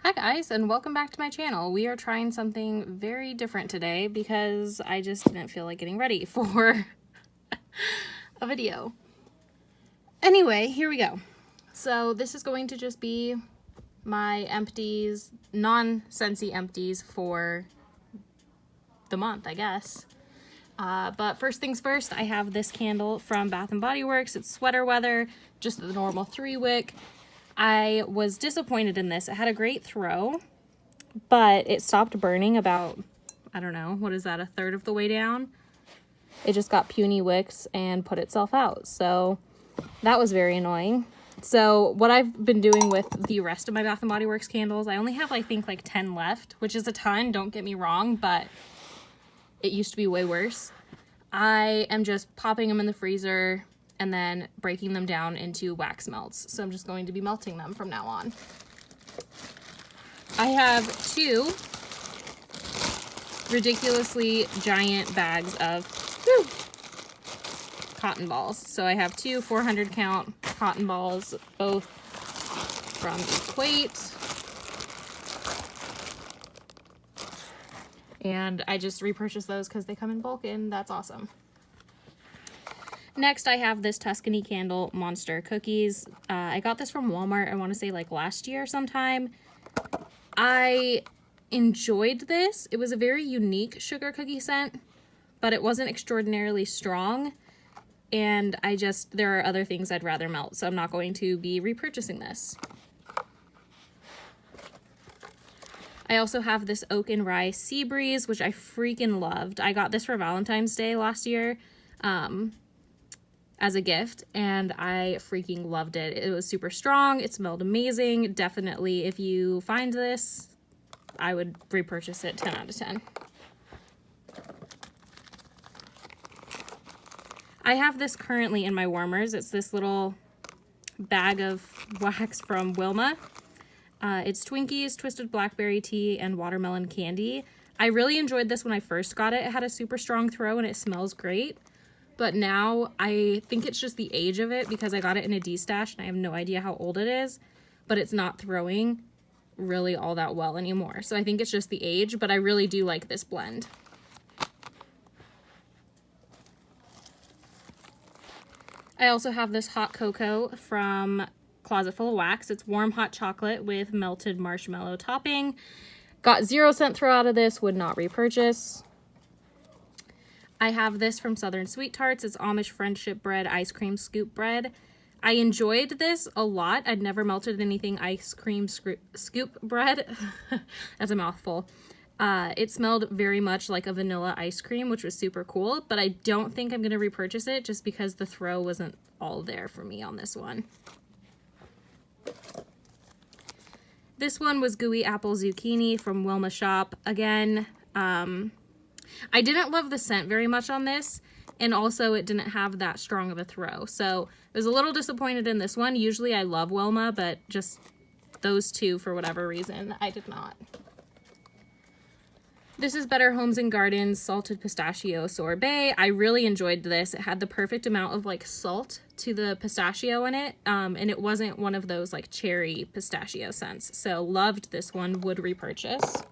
Hi guys, and welcome back to my channel. We are trying something very different today because I just didn't feel like getting ready for a video. Anyway, here we go. So this is going to just be my empties, non-Scentsy empties for the month, I guess. But first things first, I have this candle from Bath & Body Works. It's Sweater Weather, just the normal 3-wick. I was disappointed in this. It had a great throw, but it stopped burning about, I don't know, what is that, a third of the way down? It just got puny wicks and put itself out. So that was very annoying. So what I've been doing with the rest of my Bath & Body Works candles, I only have, I think, like 10 left, which is a ton, don't get me wrong, but it used to be way worse. I am just popping them in the freezer and then breaking them down into wax melts. So I'm just going to be melting them from now on. I have 2 ridiculously giant bags of cotton balls. So I have 2 400 count cotton balls, both from Equate. And I just repurchased those because they come in bulk and that's awesome. Next, I have this Tuscany Candle Monster Cookies. I got this from Walmart, I want to say like last year sometime. I enjoyed this. It was a very unique sugar cookie scent, but it wasn't extraordinarily strong. And there are other things I'd rather melt, so I'm not going to be repurchasing this. I also have this Oak and Rye Sea Breeze, which I freaking loved. I got this for Valentine's Day last year as a gift, and I freaking loved it. It was super strong. It smelled amazing. Definitely, if you find this, I would repurchase it 10 out of 10. I have this currently in my warmers. It's this little bag of wax from Wilma. It's Twinkies, Twisted Blackberry Tea, and Watermelon Candy. I really enjoyed this when I first got it. It had a super strong throw and it smells great. But now I think it's just the age of it because I got it in a D-stash and I have no idea how old it is. But it's not throwing really all that well anymore. So I think it's just the age, but I really do like this blend. I also have this hot cocoa from Closet Full of Wax. It's warm hot chocolate with melted marshmallow topping. Got 0-cent throw out of this, would not repurchase. I have this from Southern Sweet Tarts. It's Amish Friendship Bread Ice Cream Scoop Bread. I enjoyed this a lot. I'd never melted anything ice cream scoop bread. That's a mouthful. It smelled very much like a vanilla ice cream, which was super cool, but I don't think I'm going to repurchase it just because the throw wasn't all there for me on this one. This one was Gooey Apple Zucchini from Wilma Shop. Again, I didn't love the scent very much on this, and also it didn't have that strong of a throw. So I was a little disappointed in this one. Usually I love Wilma, but just those 2, for whatever reason, I did not. This is Better Homes and Gardens Salted Pistachio Sorbet. I really enjoyed this. It had the perfect amount of like salt to the pistachio in it, and it wasn't one of those like cherry pistachio scents. So loved this one, would repurchase.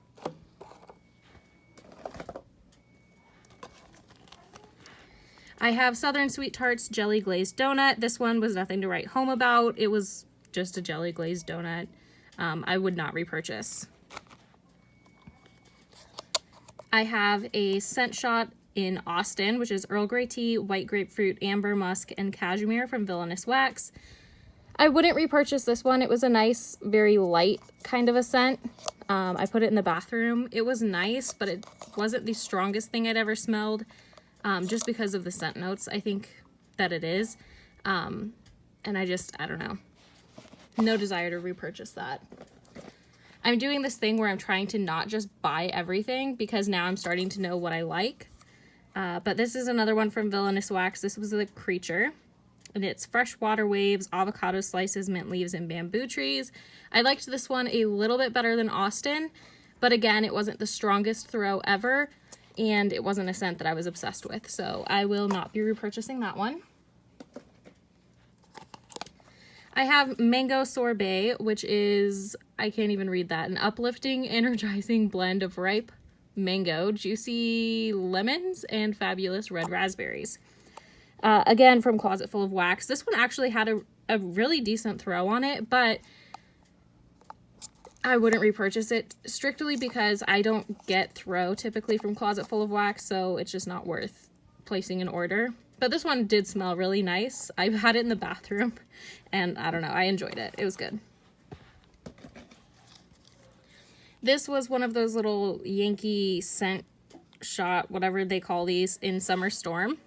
I have Southern Sweet Tarts Jelly Glazed Donut. This one was nothing to write home about. It was just a jelly glazed donut. I would not repurchase. I have a scent shot in Austin, which is Earl Grey Tea, White Grapefruit, Amber Musk, and Cashmere from Villainous Wax. I wouldn't repurchase this one. It was a nice, very light kind of a scent. I put it in the bathroom. It was nice, but it wasn't the strongest thing I'd ever smelled. Just because of the scent notes, I think that it is. And I don't know. No desire to repurchase that. I'm doing this thing where I'm trying to not just buy everything because now I'm starting to know what I like. But this is another one from Villainous Wax. This was the Creature. And it's Fresh Water Waves, Avocado Slices, Mint Leaves, and Bamboo Trees. I liked this one a little bit better than Austin. But again, it wasn't the strongest throw ever. And it wasn't a scent that I was obsessed with, so I will not be repurchasing that one. I have Mango Sorbet, which is, I can't even read that, an uplifting, energizing blend of ripe mango, juicy lemons, and fabulous red raspberries. Again, from Closet Full of Wax. This one actually had a really decent throw on it, but I wouldn't repurchase it strictly because I don't get throw typically from Closet Full of Wax, so it's just not worth placing an order. But this one did smell really nice. I've had it in the bathroom, and I don't know, I enjoyed it. It was good. This was one of those little Yankee scent shot, whatever they call these, in Summer Storm.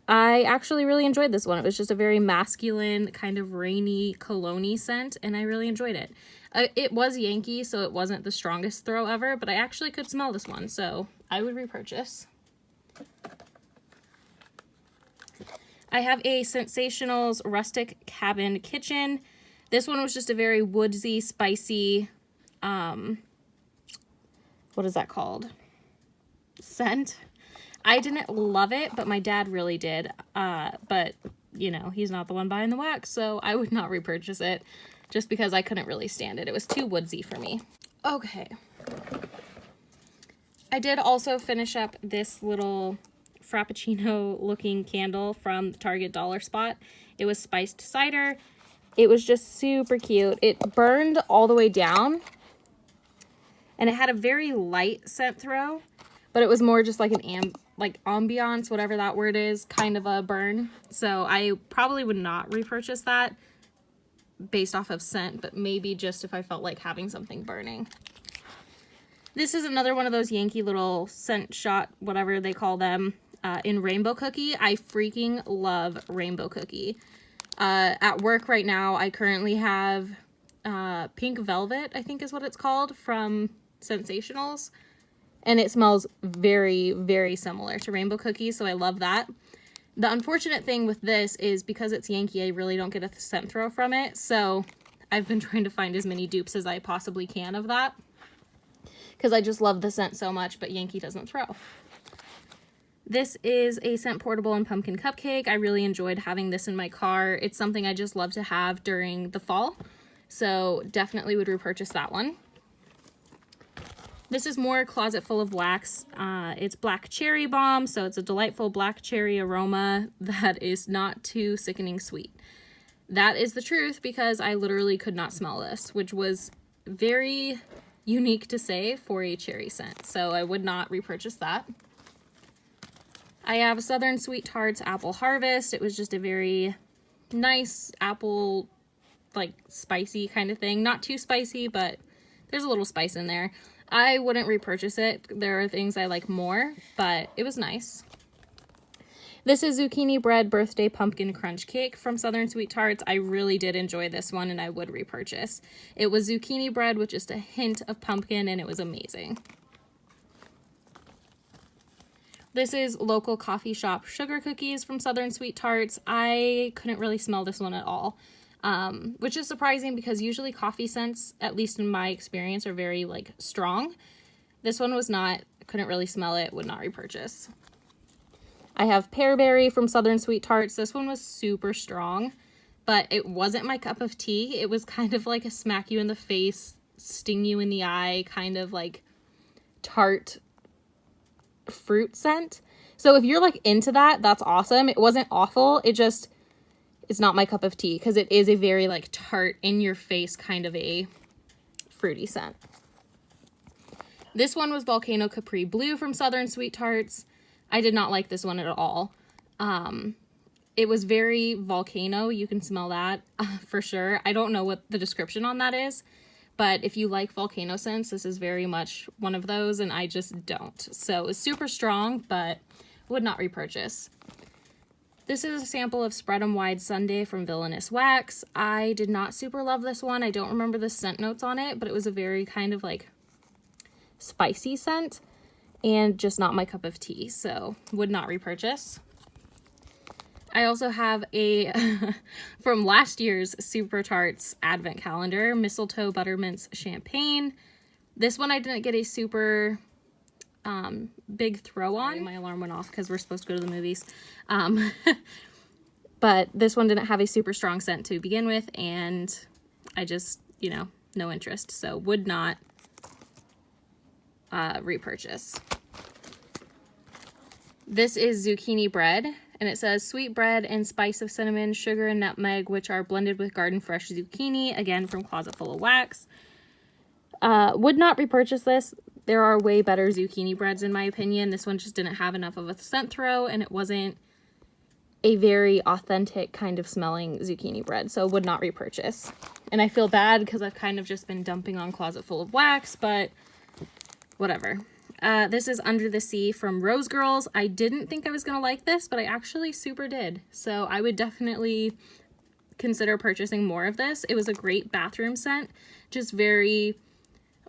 I actually really enjoyed this one. It was just a very masculine, kind of rainy, cologne-y scent, and I really enjoyed it. It was Yankee, so it wasn't the strongest throw ever, but I actually could smell this one, so I would repurchase. I have a Sensationals Rustic Cabin Kitchen. This one was just a very woodsy, spicy, what is that called? Scent. I didn't love it, but my dad really did. But, you know, he's not the one buying the wax, so I would not repurchase it just because I couldn't really stand it. It was too woodsy for me. Okay. I did also finish up this little Frappuccino looking candle from the Target Dollar Spot. It was spiced cider. It was just super cute. It burned all the way down, and it had a very light scent throw, but it was more just like an ambiance, whatever that word is, kind of a burn. So I probably would not repurchase that based off of scent, but maybe just if I felt like having something burning. This is another one of those Yankee little scent shot, whatever they call them, in Rainbow Cookie. I freaking love Rainbow Cookie. At work right now, I currently have Pink Velvet, I think is what it's called, from Sensationals. And it smells very, very similar to Rainbow Cookie, so I love that. The unfortunate thing with this is because it's Yankee, I really don't get a scent throw from it, so I've been trying to find as many dupes as I possibly can of that, because I just love the scent so much, but Yankee doesn't throw. This is a Scent Portable and Pumpkin Cupcake. I really enjoyed having this in my car. It's something I just love to have during the fall, so definitely would repurchase that one. This is more Closet Full of Wax. It's Black Cherry Bomb, so it's a delightful black cherry aroma that is not too sickening sweet. That is the truth, because I literally could not smell this, which was very unique to say for a cherry scent, so I would not repurchase that. I have Southern Sweet Tarts Apple Harvest. It was just a very nice apple, like, spicy kind of thing. Not too spicy, but there's a little spice in there. I wouldn't repurchase it. There are things I like more, but it was nice. This is Zucchini Bread Birthday Pumpkin Crunch Cake from Southern Sweet Tarts. I really did enjoy this one, and I would repurchase. It was zucchini bread with just a hint of pumpkin, and it was amazing. This is Local Coffee Shop Sugar Cookies from Southern Sweet Tarts. I couldn't really smell this one at all, which is surprising because usually coffee scents, at least in my experience, are very, like, strong. This one was not. Couldn't really smell it. Would not repurchase. I have Pearberry from Southern Sweet Tarts. This one was super strong, but it wasn't my cup of tea. It was kind of like a smack you in the face, sting you in the eye, kind of like tart fruit scent. So if you're like into that, that's awesome. It wasn't awful. It's not my cup of tea because it is a very like tart in your face kind of a fruity scent. This one was Volcano Capri Blue from Southern Sweet Tarts. I did not like this one at all. It was very volcano. You can smell that for sure. I don't know what the description on that is, but if you like volcano scents, this is very much one of those, and I just don't. So it's super strong, but would not repurchase. This is a sample of Spread 'em Wide Sundae from Villainous Wax. I did not super love this one. I don't remember the scent notes on it, but it was a very kind of like spicy scent and just not my cup of tea, so would not repurchase. I also have a from last year's Super Tarts Advent Calendar, Mistletoe Buttermints Champagne. This one I didn't get a super big throw on. My alarm went off because we're supposed to go to the movies. but this one didn't have a super strong scent to begin with, and I just, you know, no interest, so would not repurchase. This is zucchini bread, and it says sweet bread and spice of cinnamon, sugar, and nutmeg, which are blended with garden fresh zucchini, again from Closet Full of Wax. Would not repurchase this. There are way better zucchini breads in my opinion. This one just didn't have enough of a scent throw, and it wasn't a very authentic kind of smelling zucchini bread, so would not repurchase. And I feel bad because I've kind of just been dumping on Closet Full of Wax, but whatever. This is Under the Sea from Rose Girls. I didn't think I was going to like this, but I actually super did. So I would definitely consider purchasing more of this. It was a great bathroom scent, just very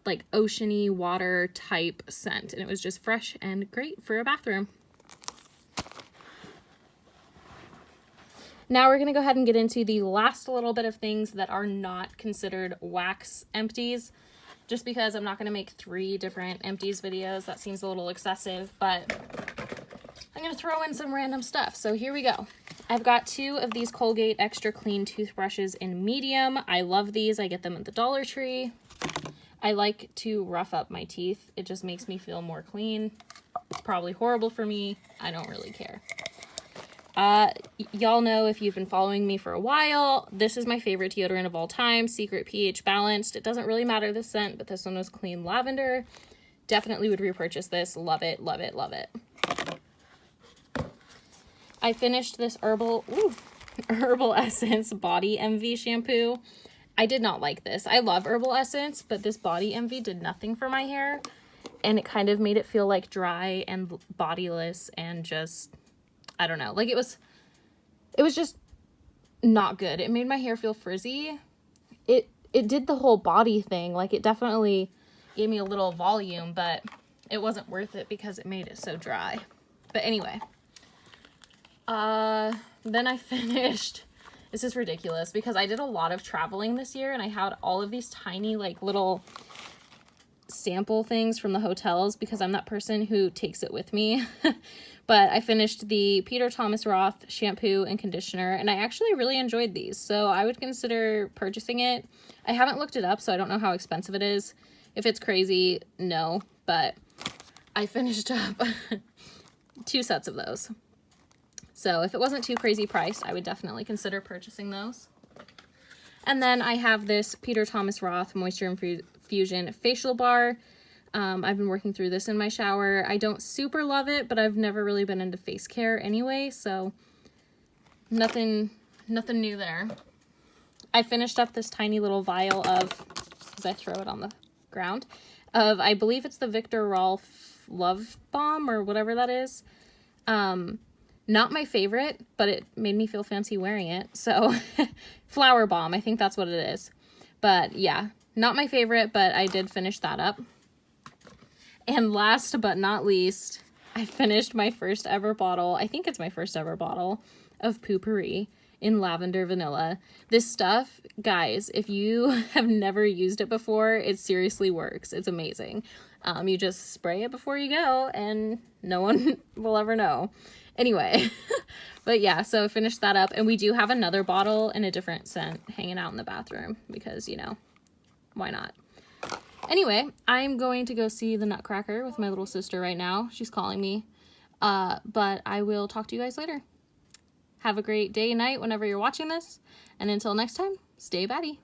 like oceany water type scent. And it was just fresh and great for a bathroom. Now we're going to go ahead and get into the last little bit of things that are not considered wax empties. Just because I'm not going to make 3 different empties videos. That seems a little excessive, but I'm going to throw in some random stuff. So here we go. I've got 2 of these Colgate Extra Clean toothbrushes in medium. I love these. I get them at the Dollar Tree. I like to rough up my teeth. It just makes me feel more clean. It's probably horrible for me. I don't really care. Y'all know if you've been following me for a while, this is my favorite deodorant of all time, Secret pH Balanced. It doesn't really matter the scent, but this one was clean lavender. Definitely would repurchase this. Love it, love it, love it. I finished this Herbal Essence Body MV shampoo. I did not like this. I love Herbal Essence, but this Body MV did nothing for my hair, and it kind of made it feel like dry and bodiless and just, I don't know, like it was just not good. It made my hair feel frizzy. It did the whole body thing. Like it definitely gave me a little volume, but it wasn't worth it because it made it so dry. But anyway, then I finished, this is ridiculous because I did a lot of traveling this year and I had all of these tiny like little sample things from the hotels because I'm that person who takes it with me. But I finished the Peter Thomas Roth shampoo and conditioner, and I actually really enjoyed these, so I would consider purchasing it. I haven't looked it up, so I don't know how expensive it is. If it's crazy, no, but I finished up 2 sets of those. So if it wasn't too crazy priced, I would definitely consider purchasing those. And then I have this Peter Thomas Roth Moisture Infusion Facial Bar. I've been working through this in my shower. I don't super love it, but I've never really been into face care anyway, so nothing new there. I finished up this tiny little vial of, as I throw it on the ground, of, I believe it's the Viktor Rolf Love Balm or whatever that is. Not my favorite, but it made me feel fancy wearing it. So Flower Balm, I think that's what it is. But yeah, not my favorite, but I did finish that up. And last but not least, I finished my first ever bottle, I think it's my first ever bottle, of Poo-Pourri in Lavender Vanilla. This stuff, guys, if you have never used it before, it seriously works. It's amazing. You just spray it before you go and no one will ever know. Anyway, but yeah, so I finished that up, and we do have another bottle in a different scent hanging out in the bathroom because, you know, why not? Anyway, I'm going to go see the Nutcracker with my little sister right now. She's calling me, but I will talk to you guys later. Have a great day, night, whenever you're watching this, and until next time, stay batty.